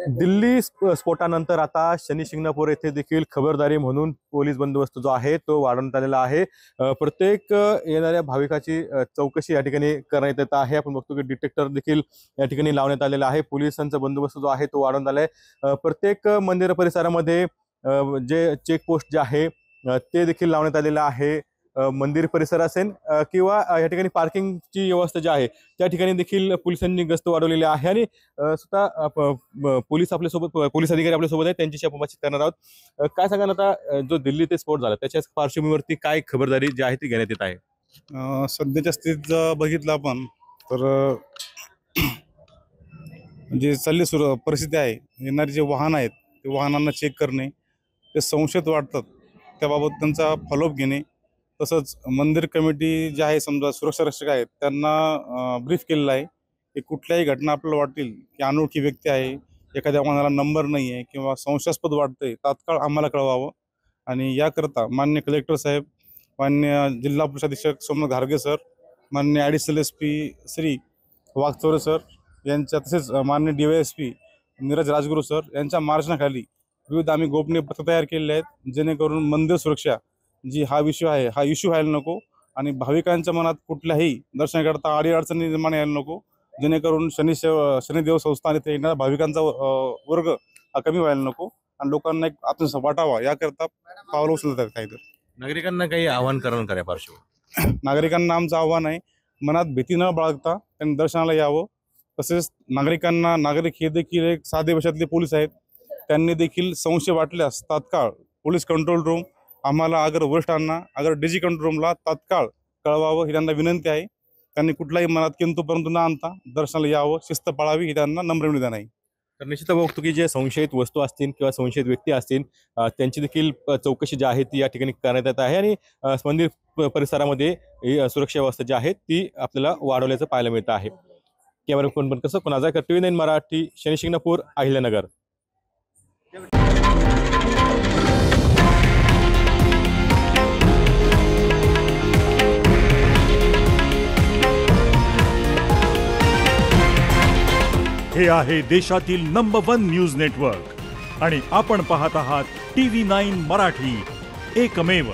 दिल्ली स्फोटानंतर आता शनी शिंगणापूर येथे देखील खबरदारी म्हणून पोलीस बंदोबस्त जो आहे तो वाढवण्यात आलेला आहे। प्रत्येक येणाऱ्या भाविकाची चौकशी या ठिकाणी करण्यात येत आहे। आपण बघतो की डिटेक्टर देखील या ठिकाणी लावण्यात आलेला आहे। पोलिसांचा बंदोबस्त जो आहे तो वाढवण्यात आला आहे। प्रत्येक मंदिर परिसरामध्ये जे चेकपोस्ट जे आहे ते देखील लावण्यात आलेलं आहे। मंदिर परिसर असेल किंवा या ठिकाणी पार्किंगची व्यवस्था जी आहे त्या ठिकाणी देखील पोलिसांनी गस्त वाढवलेली आहे आणि स्वतः पोलीस आपल्यासोबत पोलीस अधिकारी आपल्यासोबत आहेत, त्यांच्याशी आपण बातचीत करणार आहोत। काय सांगा आता जो दिल्ली ते स्फोट झाला त्याच्याच पार्श्वभूमीवरती काय खबरदारी जी आहे ती घेण्यात येत आहे? सध्याच्या स्थितीत बघितलं आपण तर जे चालली परिस्थिती आहे, येणारे जे वाहन आहेत ते वाहनांना चेक करणे, ते संशयित वाटतात त्याबाबत त्यांचा फॉलोअप घेणे, तसंच मंदिर कमिटी जे आहे समजा सुरक्षा रक्षक आहेत त्यांना ब्रीफ केलेलं आहे की कुठल्याही घटना आपल्याला वाटतील की अनोळखी व्यक्ती आहे, एखाद्या वाहनाला नंबर नाही आहे किंवा संशयास्पद वाटतंय तात्काळ आम्हाला कळवावं। आणि याकरता माननीय कलेक्टर साहेब, माननीय जिल्हा पोलीस अधीक्षक सोमनाथ घारगे सर, माननीय additional SP Shri Waghchaure sir यांच्या, तसेच माननीय DYSP नीरज राजगुरू सर यांच्या मार्गदर्शनाखाली विविध आम्ही गोपनीय पथक तयार केलेले आहेत, जेणेकरून मंदिर सुरक्षा जी हा विषय आहे हा इश्यू व्हायला नको आणि भाविकांच्या मनात कुठल्याही दर्शनाकरता अडीअडचणी निर्माण यायला नको, जेणेकरून शनिदेव संस्थान इथे येणाऱ्या भाविकांचा वर्ग हा कमी व्हायला नको आणि लोकांना एक आत्मविश्वास वाटावा याकरता पावलं उचलतात काही। तर नागरिकांना काही आवाहन करा पार्श्वभूमी नागरिकांना आमचं आव्हान आहे, मनात भीती न बाळगता त्यांनी दर्शनाला यावं। तसेच नागरिक हे देखील एक साधे भाषेतले पोलीस आहेत, त्यांनी देखील संशय वाटल्यास तात्काळ पोलीस कंट्रोल रूम आम्हाला वरिष्ठांना DG कंट्रोल रूमला तात्काळ कळवावं ही त्यांना विनंती आहे। त्यांनी कुठलाही मनात किंतु परंतु न आणता दर्शनाला यावं, शिस्त पाळावी ही त्यांना नम्र विनंती आहे। तर निश्चितच बघतो की जे संशयित वस्तू असतील किंवा संशयित व्यक्ती असतील त्यांची देखील चौकशी जी आहे ती या ठिकाणी करण्यात येत आहे आणि मंदिर परिसरामध्ये सुरक्षा व्यवस्था जी आहे ती आपल्याला वाढवल्याचं पाहायला मिळतं आहे। कॅमेरा कोण कसं कोणाचा TV9 मराठी, शनी शिंगणापूर, अहिल्यानगर। हे आहे देशातील नंबर 1 न्यूज नेटवर्क आणि आपण पाहत आहात TV9 मराठी, एकमेव।